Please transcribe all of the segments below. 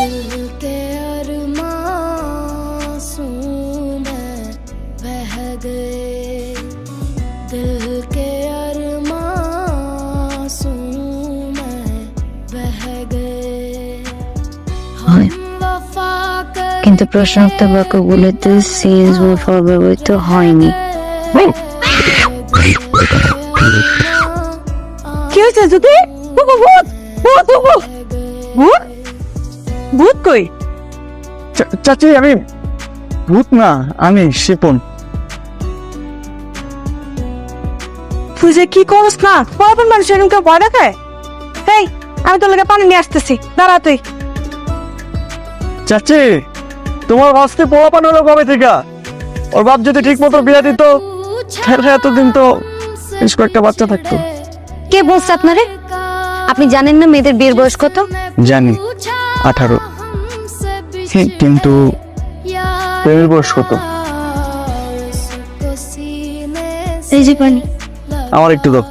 दिल के अरमां में बह गए, दिल के अरमां में बह गए। हम वफा कर কিন্তু প্রশ্নোত্তর বাক্যগুলোতে সিরিজ ও ব্যবহৃত হয়নি। কি হয়েছে যদি ভূত ভূত ভূত ভূত ভূত ভূত কই? চাচি আমি ভূত না, আমি শিপন। তুই যে কি করস না, পরাপর মানুষ এরকম কেউ ভয় দেখায়? এই আমি তোর লাগে পানি নিয়ে আসতেছি, দাঁড়া তুই। চাচি তোমার বাস্তে পোলা পান হলো কবে থেকে? ওর বাপ যদি ঠিক মতো বিয়ে দিত তাহলে এতদিন তো বেশ কয়েকটা বাচ্চা থাকতো। কে বলছে আপনারে? আপনি জানেন না মেয়েদের বিয়ের বয়স কত? জানি 18, কিন্তু প্রেমের বয়স কত? এই যে পানি। আমার একটু দাও,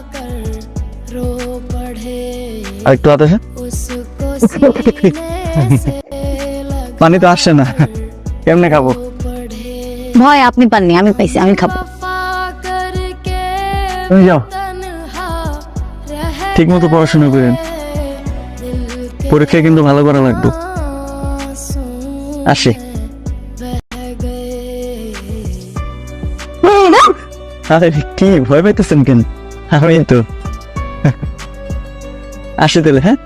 আর একটু হাতে। পানি তো আসছে না, কেমনে খাবো? ভয় আপনি পাননি, আমি পাইছি, আমি খাবো। তুমি যাও, ঠিক মতো পড়াশোনা করেন, পরীক্ষায় কিন্তু ভালো করা লাগবে। আসি। আরে কি ভয় পাইতেছেন কেন? আমি তো আসি তাহলে। হ্যাঁ